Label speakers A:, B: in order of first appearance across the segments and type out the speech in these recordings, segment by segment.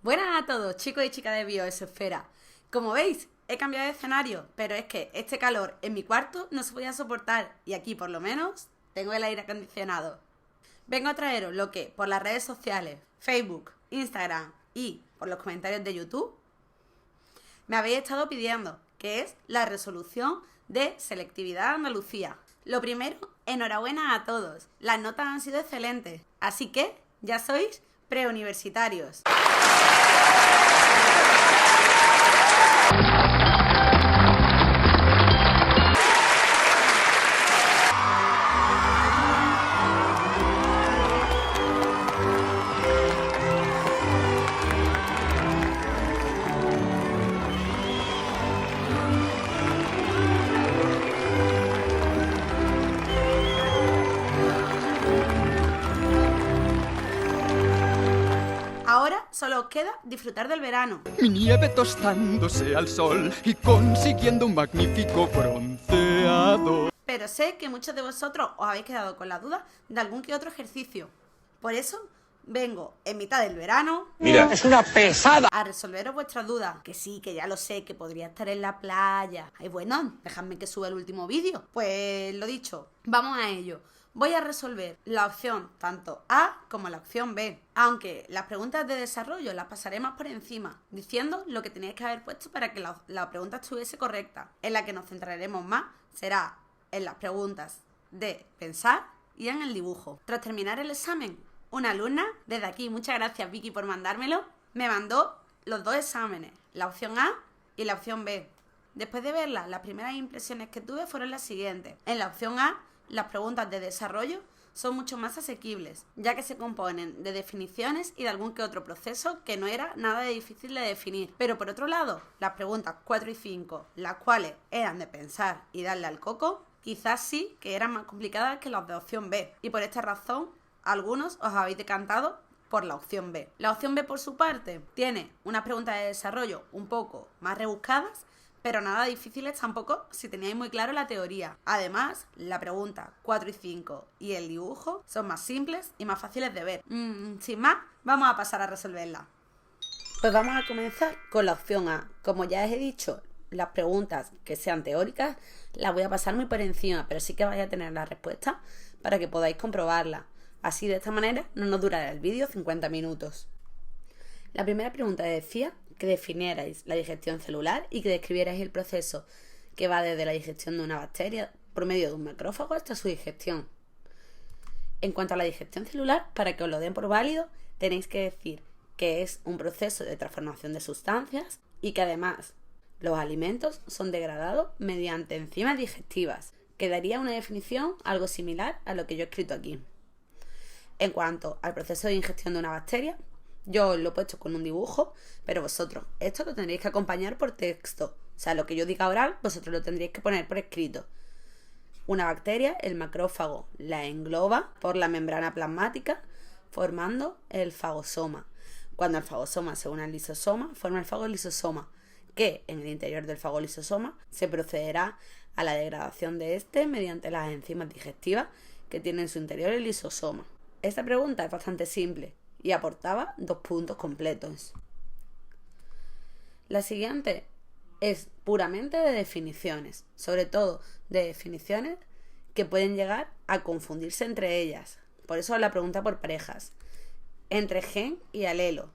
A: Buenas a todos, chicos y chicas de Bioesfera. Como veis, he cambiado de escenario, pero es que este calor en mi cuarto no se podía soportar y aquí por lo menos tengo el aire acondicionado. Vengo a traeros lo que por las redes sociales, Facebook, Instagram y por los comentarios de YouTube me habéis estado pidiendo, que es la resolución de selectividad de Andalucía. Lo primero, enhorabuena a todos, las notas han sido excelentes, así que ya sois preuniversitarios. Ahora solo os queda disfrutar del verano.
B: Mi nieve tostándose al sol y consiguiendo un magnífico bronceado.
A: Pero sé que muchos de vosotros os habéis quedado con la duda de algún que otro ejercicio. Por eso vengo en mitad del verano.
C: Mira, es una pesada.
A: A resolveros vuestras dudas. Que sí, que ya lo sé, que podría estar en la playa. Ay, bueno, dejadme que suba el último vídeo. Pues lo dicho, vamos a ello. Voy a resolver la opción tanto A como la opción B. Aunque las preguntas de desarrollo las pasaremos por encima, diciendo lo que teníais que haber puesto para que la pregunta estuviese correcta. En la que nos centraremos más será en las preguntas de pensar y en el dibujo. Tras terminar el examen, una alumna, desde aquí muchas gracias Vicky por mandármelo, me mandó los dos exámenes, la opción A y la opción B. Después de verla, las primeras impresiones que tuve fueron las siguientes. En la opción A, las preguntas de desarrollo son mucho más asequibles, ya que se componen de definiciones y de algún que otro proceso que no era nada de difícil de definir. Pero por otro lado, las preguntas 4 y 5, las cuales eran de pensar y darle al coco, quizás sí que eran más complicadas que las de opción B. Y por esta razón, algunos os habéis decantado por la opción B. La opción B, por su parte, tiene unas preguntas de desarrollo un poco más rebuscadas, pero nada difíciles tampoco si teníais muy claro la teoría. Además, la pregunta 4 y 5 y el dibujo son más simples y más fáciles de ver. Sin más, vamos a pasar a resolverla. Pues vamos a comenzar con la opción A. Como ya os he dicho, las preguntas que sean teóricas las voy a pasar muy por encima, pero sí que vais a tener la respuesta para que podáis comprobarla. Así, de esta manera, no nos durará el vídeo 50 minutos. La primera pregunta decía que definierais la digestión celular y que describierais el proceso que va desde la digestión de una bacteria por medio de un macrófago hasta su digestión. En cuanto a la digestión celular, para que os lo den por válido, tenéis que decir que es un proceso de transformación de sustancias y que además los alimentos son degradados mediante enzimas digestivas, que daría una definición algo similar a lo que yo he escrito aquí. En cuanto al proceso de ingestión de una bacteria, yo os lo he puesto con un dibujo, pero vosotros esto lo tendréis que acompañar por texto. O sea, lo que yo diga oral, vosotros lo tendréis que poner por escrito. Una bacteria, el macrófago la engloba por la membrana plasmática, formando el fagosoma. Cuando el fagosoma se une al lisosoma, forma el fagolisosoma, que en el interior del fagolisosoma se procederá a la degradación de este mediante las enzimas digestivas que tiene en su interior el lisosoma. Esta pregunta es bastante simple y aportaba 2 puntos completos. La siguiente es puramente de definiciones, sobre todo de definiciones que pueden llegar a confundirse entre ellas. Por eso la pregunta por parejas. Entre gen y alelo.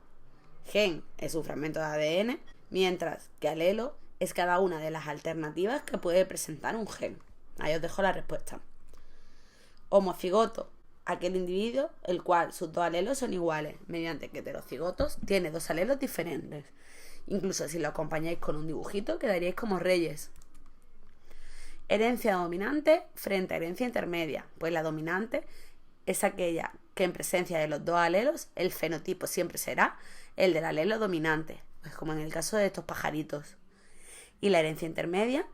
A: Gen es un fragmento de ADN, mientras que alelo es cada una de las alternativas que puede presentar un gen. Ahí os dejo la respuesta. Homocigoto. Aquel individuo el cual sus 2 alelos son iguales, mediante que heterocigotos tiene 2 alelos diferentes. Incluso si lo acompañáis con un dibujito, quedaríais como reyes. Herencia dominante frente a herencia intermedia. Pues la dominante es aquella que en presencia de los 2 alelos, el fenotipo siempre será el del alelo dominante, pues como en el caso de estos pajaritos. Y la herencia intermedia,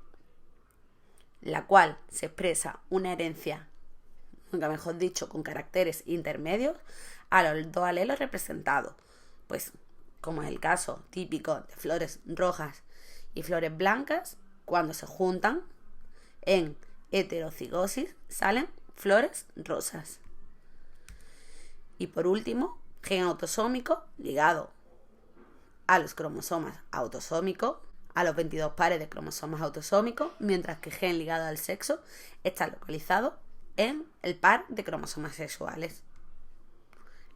A: la cual se expresa una herencia, nunca mejor dicho, con caracteres intermedios a los 2 alelos representados, pues como es el caso típico de flores rojas y flores blancas, cuando se juntan en heterocigosis salen flores rosas. Y por último, gen autosómico ligado a los cromosomas autosómicos, a los 22 pares de cromosomas autosómicos, mientras que el gen ligado al sexo está localizado en el par de cromosomas sexuales.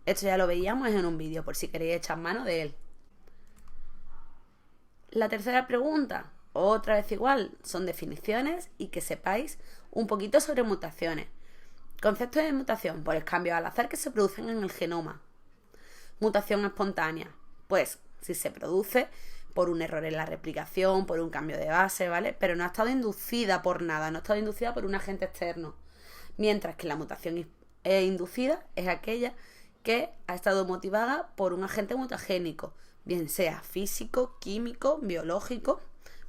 A: Esto ya lo veíamos en un vídeo, por si queréis echar mano de él. La tercera pregunta, otra vez igual, son definiciones y que sepáis un poquito sobre mutaciones. Conceptos de mutación, pues cambios al azar que se producen en el genoma. Mutación espontánea, pues si se produce por un error en la replicación, por un cambio de base, ¿vale? Pero no ha estado inducida por nada, no ha estado inducida por un agente externo. Mientras que la mutación inducida es aquella que ha estado motivada por un agente mutagénico, bien sea físico, químico, biológico,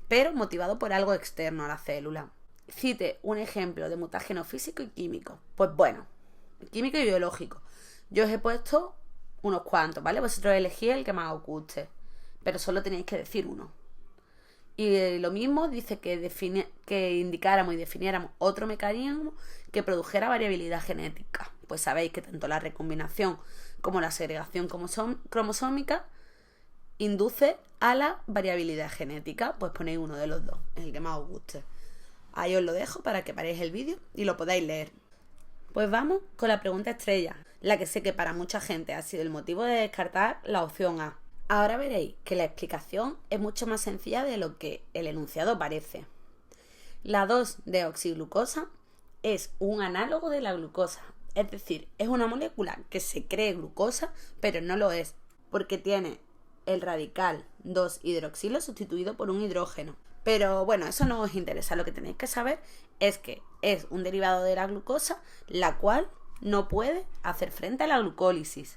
A: pero motivado por algo externo a la célula. Cite un ejemplo de mutágeno físico y químico. Pues bueno, químico y biológico. Yo os he puesto unos cuantos, ¿vale? Vosotros elegís el que más os guste, pero solo tenéis que decir uno. Y lo mismo dice que indicáramos y definiéramos otro mecanismo que produjera variabilidad genética. Pues sabéis que tanto la recombinación como la segregación cromosómica induce a la variabilidad genética. Pues ponéis uno de los dos, el que más os guste. Ahí os lo dejo para que paréis el vídeo y lo podáis leer. Pues vamos con la pregunta estrella, la que sé que para mucha gente ha sido el motivo de descartar la opción A. Ahora veréis que la explicación es mucho más sencilla de lo que el enunciado parece. La 2-deoxiglucosa es un análogo de la glucosa, es decir, es una molécula que se cree glucosa, pero no lo es, porque tiene el radical 2-hidroxilo sustituido por un hidrógeno. Pero bueno, eso no os interesa, lo que tenéis que saber es que es un derivado de la glucosa, la cual no puede hacer frente a la glucólisis.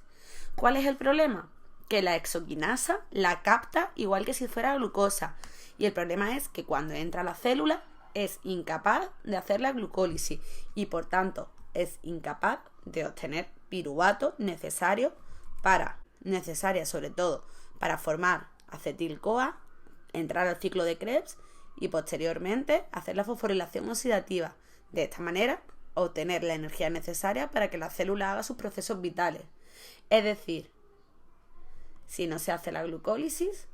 A: ¿Cuál es el problema? Que la exoquinasa la capta igual que si fuera glucosa. Y el problema es que cuando entra a la célula es incapaz de hacer la glucólisis y por tanto es incapaz de obtener piruvato necesaria sobre todo para formar acetil-CoA, entrar al ciclo de Krebs y posteriormente hacer la fosforilación oxidativa. De esta manera obtener la energía necesaria para que la célula haga sus procesos vitales. Es decir, si no se hace la glucólisis,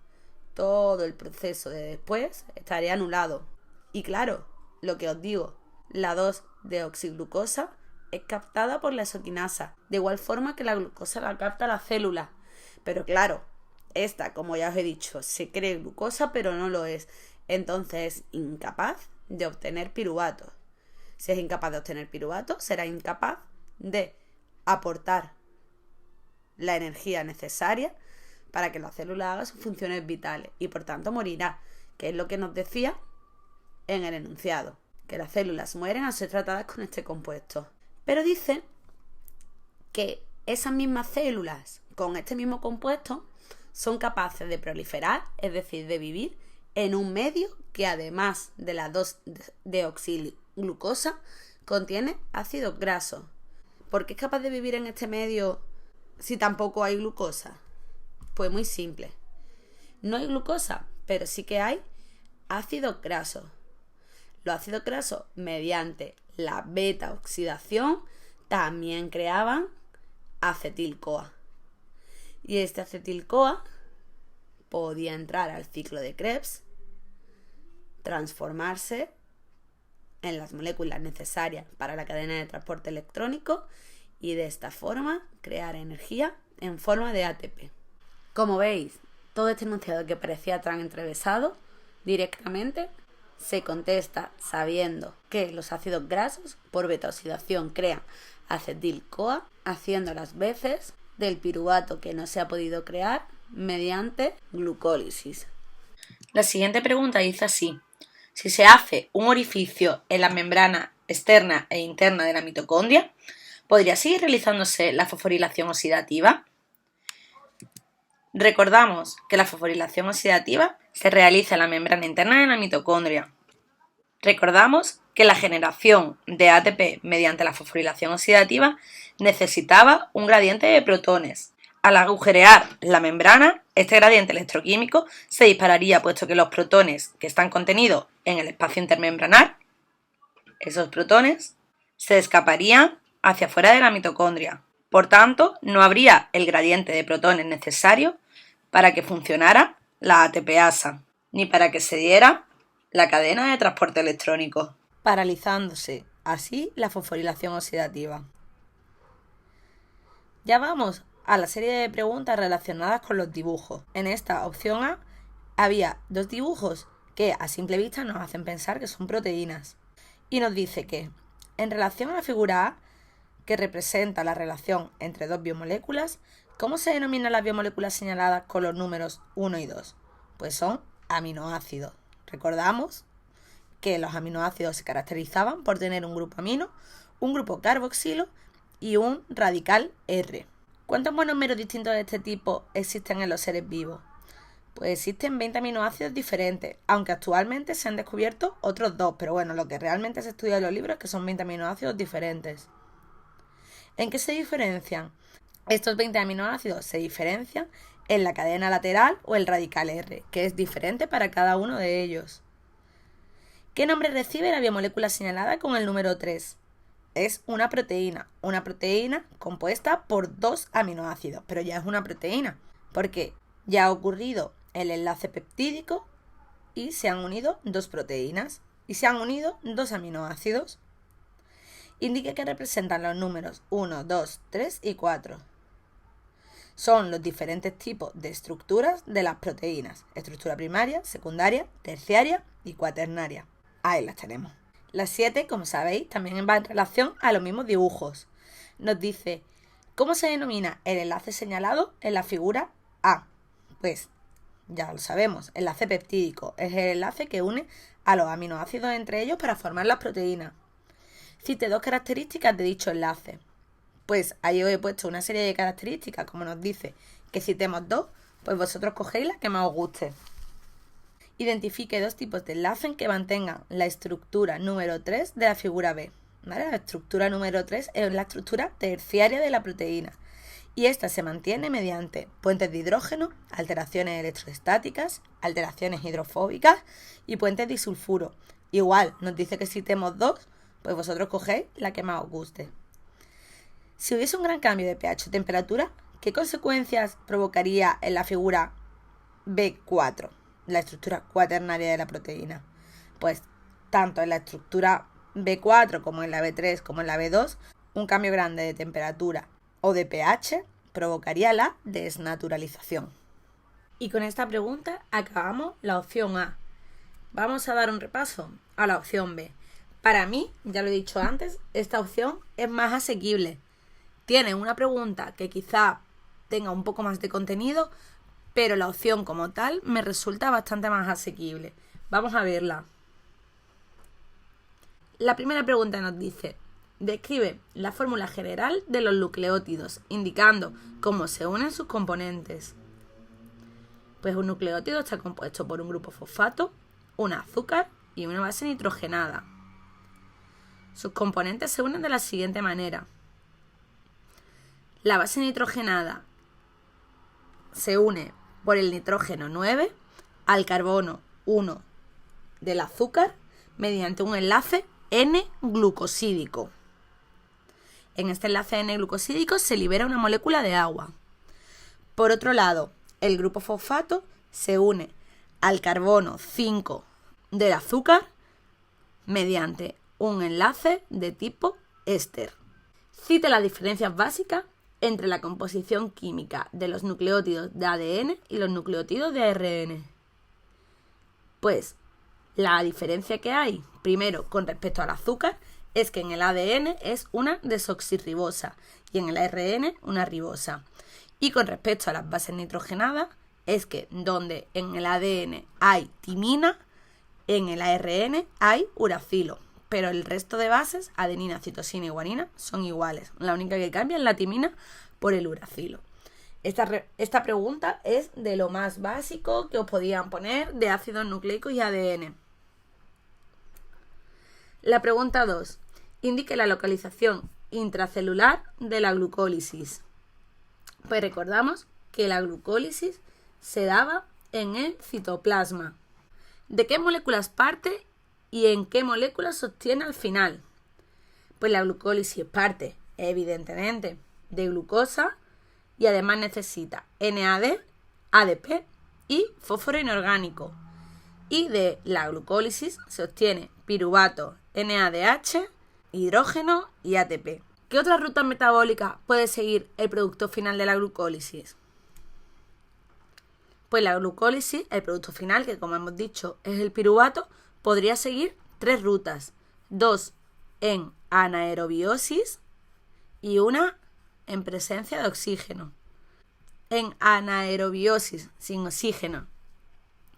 A: todo el proceso de después estaría anulado. Y claro, lo que os digo, la 2-deoxiglucosa es captada por la exoquinasa, de igual forma que la glucosa la capta la célula. Pero claro, esta, como ya os he dicho, se cree glucosa, pero no lo es. Entonces es incapaz de obtener piruvatos. Si es incapaz de obtener piruvatos, será incapaz de aportar la energía necesaria para que la célula haga sus funciones vitales y por tanto morirá, que es lo que nos decía en el enunciado, que las células mueren al ser tratadas con este compuesto. Pero dice que esas mismas células con este mismo compuesto son capaces de proliferar, es decir, de vivir en un medio que además de la 2-deoxiglucosa contiene ácidos grasos. ¿Por qué es capaz de vivir en este medio si tampoco hay glucosa? Pues muy simple. No hay glucosa, pero sí que hay ácidos grasos. Los ácidos grasos, mediante la beta-oxidación, también creaban acetil-CoA. Y este acetil-CoA podía entrar al ciclo de Krebs, transformarse en las moléculas necesarias para la cadena de transporte electrónico y de esta forma crear energía en forma de ATP. Como veis, todo este enunciado que parecía tan entrevesado, directamente se contesta sabiendo que los ácidos grasos por beta-oxidación crean acetil-CoA, haciendo las veces del piruvato que no se ha podido crear mediante glucólisis.
C: La siguiente pregunta dice así: si se hace un orificio en la membrana externa e interna de la mitocondria, ¿podría seguir realizándose la fosforilación oxidativa? Recordamos que la fosforilación oxidativa se realiza en la membrana interna de la mitocondria. Recordamos que la generación de ATP mediante la fosforilación oxidativa necesitaba un gradiente de protones. Al agujerear la membrana, este gradiente electroquímico se dispararía, puesto que los protones que están contenidos en el espacio intermembranar, esos protones, se escaparían hacia afuera de la mitocondria. Por tanto, no habría el gradiente de protones necesario para que funcionara la ATPasa, ni para que se diera la cadena de transporte electrónico, paralizándose así la fosforilación oxidativa. Ya vamos a la serie de preguntas relacionadas con los dibujos. En esta opción A había 2 dibujos que a simple vista nos hacen pensar que son proteínas. Y nos dice que, en relación a la figura A, que representa la relación entre 2 biomoléculas, ¿cómo se denominan las biomoléculas señaladas con los números 1 y 2? Pues son aminoácidos. Recordamos que los aminoácidos se caracterizaban por tener un grupo amino, un grupo carboxilo y un radical R. ¿Cuántos monomerios distintos de este tipo existen en los seres vivos? Pues existen 20 aminoácidos diferentes, aunque actualmente se han descubierto otros 2, pero bueno, lo que realmente se estudia en los libros es que son 20 aminoácidos diferentes. ¿En qué se diferencian? Estos 20 aminoácidos se diferencian en la cadena lateral o el radical R, que es diferente para cada uno de ellos. ¿Qué nombre recibe la biomolécula señalada con el número 3? Es una proteína compuesta por 2 aminoácidos, pero ya es una proteína, porque ya ha ocurrido el enlace peptídico y se han unido 2 proteínas y se han unido 2 aminoácidos. Indique que representan los números 1, 2, 3 y 4. Son los diferentes tipos de estructuras de las proteínas: estructura primaria, secundaria, terciaria y cuaternaria. Ahí las tenemos. Las 7, como sabéis, también va en relación a los mismos dibujos. Nos dice, ¿cómo se denomina el enlace señalado en la figura A? Pues ya lo sabemos, enlace peptídico. Es el enlace que une a los aminoácidos entre ellos para formar las proteínas. Cite 2 características de dicho enlace. Pues ahí os he puesto una serie de características, como nos dice que citemos 2, pues vosotros cogéis la que más os guste. Identifique 2 tipos de enlaces que mantengan la estructura número 3 de la figura B. ¿Vale? La estructura número 3 es la estructura terciaria de la proteína y esta se mantiene mediante puentes de hidrógeno, alteraciones electroestáticas, alteraciones hidrofóbicas y puentes disulfuro. Igual, nos dice que citemos 2, pues vosotros cogéis la que más os guste. Si hubiese un gran cambio de pH o temperatura, ¿qué consecuencias provocaría en la figura B4, la estructura cuaternaria de la proteína? Pues tanto en la estructura B4 como en la B3 como en la B2, un cambio grande de temperatura o de pH provocaría la desnaturalización. Y con esta pregunta acabamos la opción A. Vamos a dar un repaso a la opción B. Para mí, ya lo he dicho antes, esta opción es más asequible. Tiene una pregunta que quizá tenga un poco más de contenido, pero la opción como tal me resulta bastante más asequible. Vamos a verla. La primera pregunta nos dice, describe la fórmula general de los nucleótidos, indicando cómo se unen sus componentes. Pues un nucleótido está compuesto por un grupo fosfato, un azúcar y una base nitrogenada. Sus componentes se unen de la siguiente manera. La base nitrogenada se une por el nitrógeno 9 al carbono 1 del azúcar mediante un enlace N-glucosídico. En este enlace N-glucosídico se libera una molécula de agua. Por otro lado, el grupo fosfato se une al carbono 5 del azúcar mediante un enlace de tipo éster. Cite las diferencias básicas entre la composición química de los nucleótidos de ADN y los nucleótidos de ARN. Pues la diferencia que hay, primero con respecto al azúcar, es que en el ADN es una desoxirribosa y en el ARN una ribosa. Y con respecto a las bases nitrogenadas, es que donde en el ADN hay timina, en el ARN hay uracilo. Pero el resto de bases, adenina, citosina y guanina, son iguales. La única que cambia es la timina por el uracilo. Esta pregunta es de lo más básico que os podían poner de ácidos nucleicos y ADN. La pregunta 2. Indique la localización intracelular de la glucólisis. Pues recordamos que la glucólisis se daba en el citoplasma. ¿De qué moléculas parte y en qué moléculas se obtiene al final? Pues la glucólisis parte, evidentemente, de glucosa y además necesita NAD, ADP y fósforo inorgánico. Y de la glucólisis se obtiene piruvato, NADH, hidrógeno y ATP. ¿Qué otras rutas metabólicas puede seguir el producto final de la glucólisis? Pues la glucólisis, el producto final, que como hemos dicho es el piruvato, podría seguir 3 rutas. 2 en anaerobiosis y una en presencia de oxígeno. En anaerobiosis sin oxígeno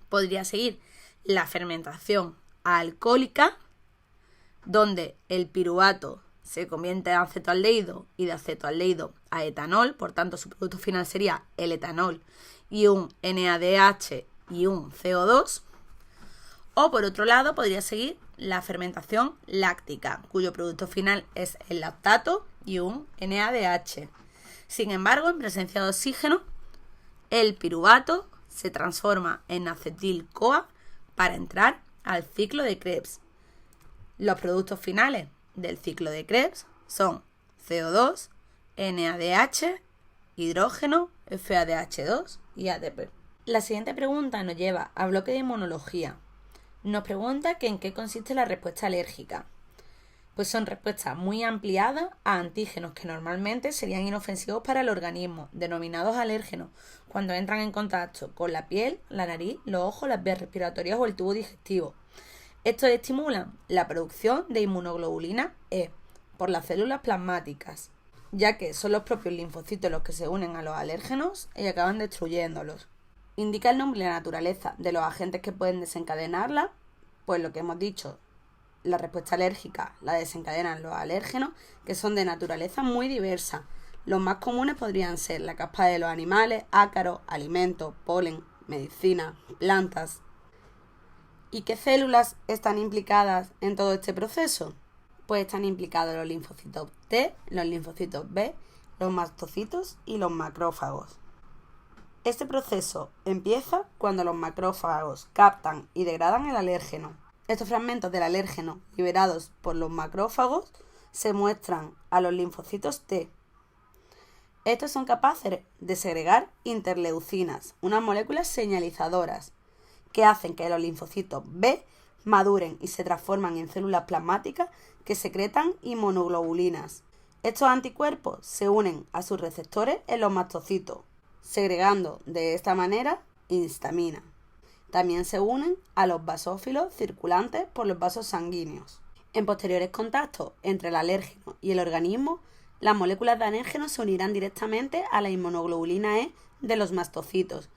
C: podría seguir la fermentación alcohólica, donde el piruvato se convierte en acetoaldehído y de acetoaldehído a etanol, por tanto su producto final sería el etanol y un NADH y un CO2. O por otro lado podría seguir la fermentación láctica, cuyo producto final es el lactato y un NADH. Sin embargo, en presencia de oxígeno, el piruvato se transforma en acetil-CoA para entrar al ciclo de Krebs. Los productos finales del ciclo de Krebs son CO2, NADH, hidrógeno, FADH2 y ATP. La siguiente pregunta nos lleva al bloque de inmunología. Nos pregunta que en qué consiste la respuesta alérgica. Pues son respuestas muy ampliadas a antígenos que normalmente serían inofensivos para el organismo, denominados alérgenos, cuando entran en contacto con la piel, la nariz, los ojos, las vías respiratorias o el tubo digestivo. Estos estimulan la producción de inmunoglobulina E por las células plasmáticas, ya que son los propios linfocitos los que se unen a los alérgenos y acaban destruyéndolos. Indica el nombre y la naturaleza de los agentes que pueden desencadenarla, pues lo que hemos dicho, la respuesta alérgica la desencadenan los alérgenos, que son de naturaleza muy diversa. Los más comunes podrían ser la caspa de los animales, ácaros, alimentos, polen, medicina, plantas. ¿Y qué células están implicadas en todo este proceso? Pues están implicados los linfocitos T, los linfocitos B, los mastocitos y los macrófagos. Este proceso empieza cuando los macrófagos captan y degradan el alérgeno. Estos fragmentos del alérgeno liberados por los macrófagos se muestran a los linfocitos T. Estos son capaces de segregar interleucinas, unas moléculas señalizadoras, que hacen que los linfocitos B maduren y se transforman en células plasmáticas que secretan inmunoglobulinas. Estos anticuerpos se unen a sus receptores en los mastocitos, segregando de esta manera histamina. También se unen a los basófilos circulantes por los vasos sanguíneos. En posteriores contactos entre el alérgeno y el organismo, las moléculas de anérgeno se unirán directamente a la inmunoglobulina E de los mastocitos,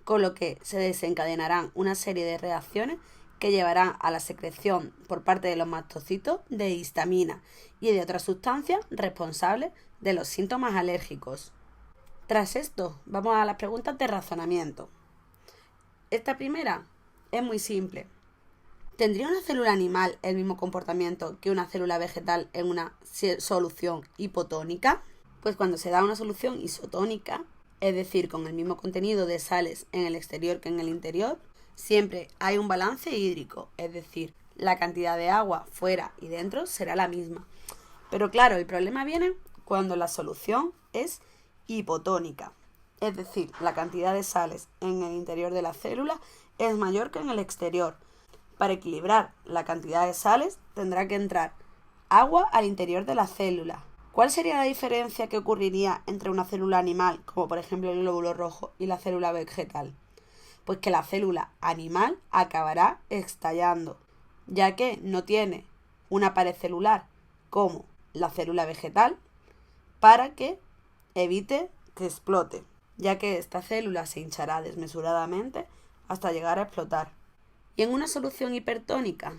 C: con lo que se desencadenarán una serie de reacciones que llevarán a la secreción por parte de los mastocitos de histamina y de otras sustancias responsables de los síntomas alérgicos. Tras esto, vamos a las preguntas de razonamiento. Esta primera es muy simple. ¿Tendría una célula animal el mismo comportamiento que una célula vegetal en una solución hipotónica? Pues cuando se da una solución isotónica, es decir, con el mismo contenido de sales en el exterior que en el interior, siempre hay un balance hídrico, es decir, la cantidad de agua fuera y dentro será la misma. Pero claro, el problema viene cuando la solución es hipotónica, es decir, la cantidad de sales en el interior de la célula es mayor que en el exterior. Para equilibrar la cantidad de sales tendrá que entrar agua al interior de la célula. ¿Cuál sería la diferencia que ocurriría entre una célula animal, como por ejemplo el glóbulo rojo, y la célula vegetal? Pues que la célula animal acabará estallando, ya que no tiene una pared celular como la célula vegetal para que evite que explote, ya que esta célula se hinchará desmesuradamente hasta llegar a explotar. ¿Y en una solución hipertónica?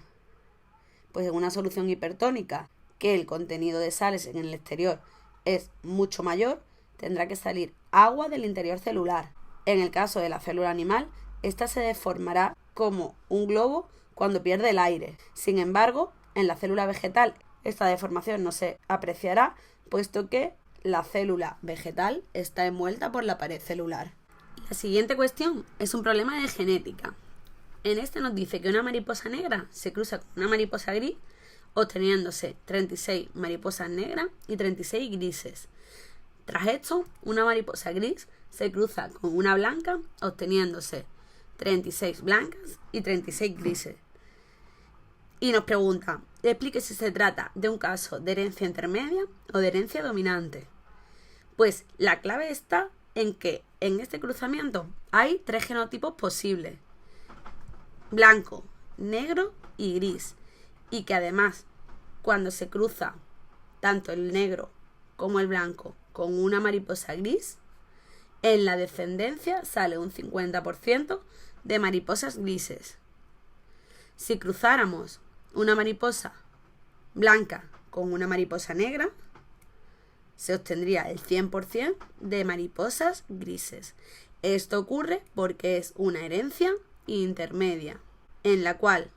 C: Pues en una solución hipertónica que el contenido de sales en el exterior es mucho mayor, tendrá que salir agua del interior celular. En el caso de la célula animal, esta se deformará como un globo cuando pierde el aire. Sin embargo, en la célula vegetal esta deformación no se apreciará, puesto que la célula vegetal está envuelta por la pared celular. La siguiente cuestión es un problema de genética. En este nos dice que una mariposa negra se cruza con una mariposa gris, obteniéndose 36 mariposas negras y 36 grises. Tras esto, una mariposa gris
A: se cruza con una blanca, obteniéndose 36 blancas y 36 grises. Y nos pregunta, explique si se trata de un caso de herencia intermedia o de herencia dominante. Pues la clave está en que en este cruzamiento hay 3 genotipos posibles: blanco, negro y gris. Y que además, cuando se cruza tanto el negro como el blanco con una mariposa gris, en la descendencia sale un 50% de mariposas grises. Si cruzáramos una mariposa blanca con una mariposa negra, se obtendría el 100% de mariposas grises. Esto ocurre porque es una herencia intermedia, en la cual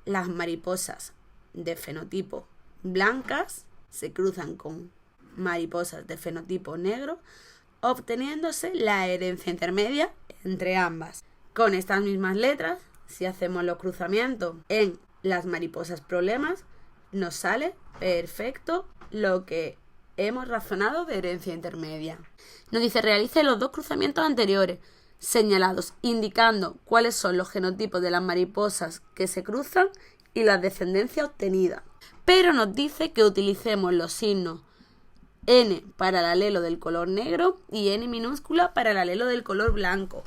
A: las mariposas de fenotipo blancas se cruzan con mariposas de fenotipo negro, obteniéndose la herencia intermedia entre ambas. Con estas mismas letras, si hacemos los cruzamientos en las mariposas problemas, nos sale perfecto lo que hemos razonado de herencia intermedia. Nos dice, realice los 2 cruzamientos anteriores señalados, indicando cuáles son los genotipos de las mariposas que se cruzan y la descendencia obtenida. Pero nos dice que utilicemos los signos N para el alelo del color negro y N minúscula para el alelo del color blanco.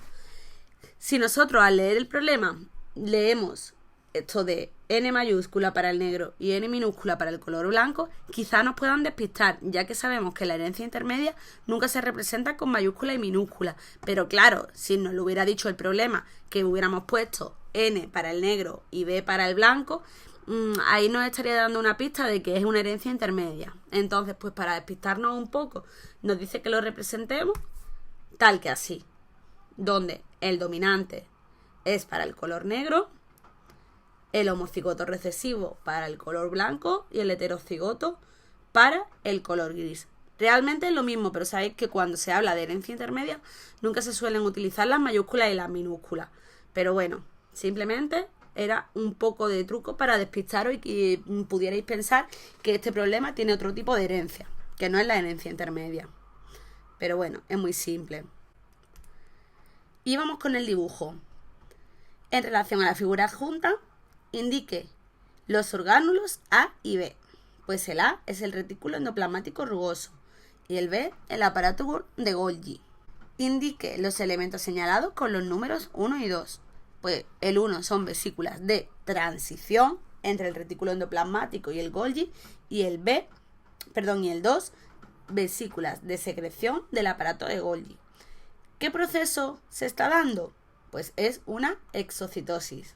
A: Si nosotros al leer el problema leemos esto de N mayúscula para el negro y N minúscula para el color blanco, quizá nos puedan despistar, ya que sabemos que la herencia intermedia nunca se representa con mayúscula y minúscula. Pero claro, si nos lo hubiera dicho el problema, que hubiéramos puesto N para el negro y B para el blanco, ahí nos estaría dando una pista de que es una herencia intermedia. Entonces, pues para despistarnos un poco, nos dice que lo representemos tal que así, donde el dominante es para el color negro, el homocigoto recesivo para el color blanco y el heterocigoto para el color gris. Realmente es lo mismo, pero sabéis que cuando se habla de herencia intermedia nunca se suelen utilizar las mayúsculas y las minúsculas. Pero bueno, simplemente era un poco de truco para despistaros y que pudierais pensar que este problema tiene otro tipo de herencia, que no es la herencia intermedia. Pero bueno, es muy simple. Y vamos con el dibujo. En relación a la figura adjunta, indique los orgánulos A y B. Pues el A es el retículo endoplasmático rugoso y el B el aparato de Golgi. Indique los elementos señalados con los números 1 y 2. Pues el 1 son vesículas de transición entre el retículo endoplasmático y el Golgi, y el 2 vesículas de secreción del aparato de Golgi. ¿Qué proceso se está dando? Pues es una exocitosis.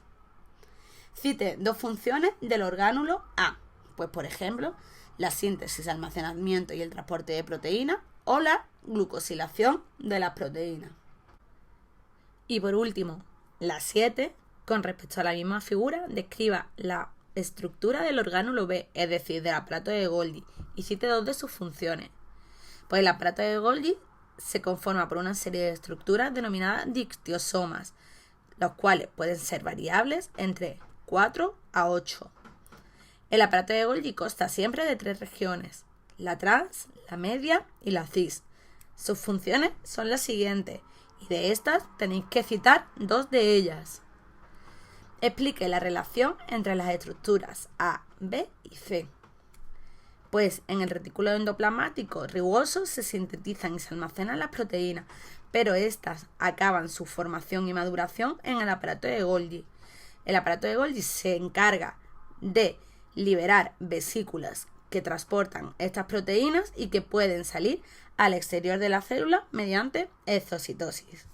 A: Cite 2 funciones del orgánulo A. Pues por ejemplo, la síntesis, almacenamiento y el transporte de proteínas, o la glucosilación de las proteínas. Y por último, la 7, con respecto a la misma figura, describa la estructura del orgánulo B, es decir, del aparato de Golgi, y cite 2 de sus funciones. Pues el aparato de Golgi se conforma por una serie de estructuras denominadas dictiosomas, los cuales pueden ser variables entre 4 a 8. El aparato de Golgi consta siempre de 3 regiones: la trans, la media y la cis. Sus funciones son las siguientes, y de estas tenéis que citar 2 de ellas. Explique la relación entre las estructuras A, B y C. Pues en el retículo endoplasmático rugoso se sintetizan y se almacenan las proteínas, pero estas acaban su formación y maduración en el aparato de Golgi. El aparato de Golgi se encarga de liberar vesículas que transportan estas proteínas y que pueden salir al exterior de la célula mediante exocitosis.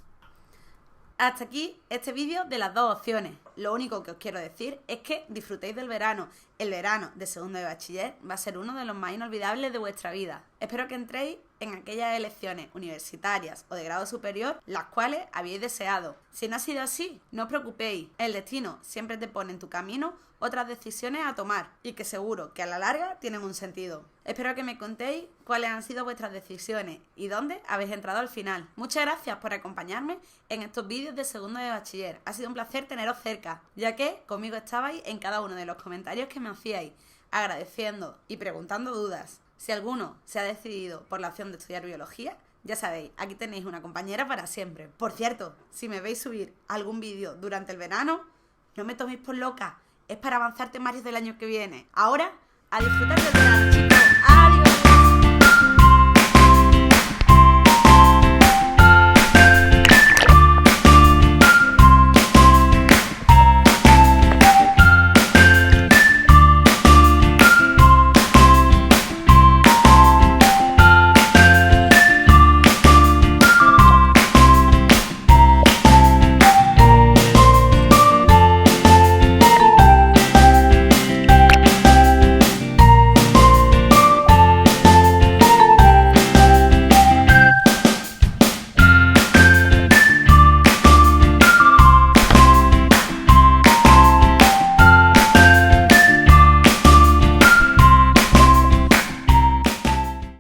A: Hasta aquí este vídeo de las 2 opciones. Lo único que os quiero decir es que disfrutéis del verano. El verano de segundo de bachiller va a ser uno de los más inolvidables de vuestra vida. Espero que entréis en aquellas elecciones universitarias o de grado superior las cuales habéis deseado. Si no ha sido así, no os preocupéis. El destino siempre te pone en tu camino otras decisiones a tomar y que seguro que a la larga tienen un sentido. Espero que me contéis cuáles han sido vuestras decisiones y dónde habéis entrado al final. Muchas gracias por acompañarme en estos vídeos de segundo de bachiller. Ha sido un placer teneros cerca, ya que conmigo estabais en cada uno de los comentarios que me hacíais, agradeciendo y preguntando dudas. Si alguno se ha decidido por la opción de estudiar biología, Ya sabéis, aquí tenéis una compañera para siempre. Por cierto, si me veis subir algún vídeo durante el verano, no me toméis por loca. Es para avanzar temarios del año que viene. Ahora, a disfrutar del verano, chicos.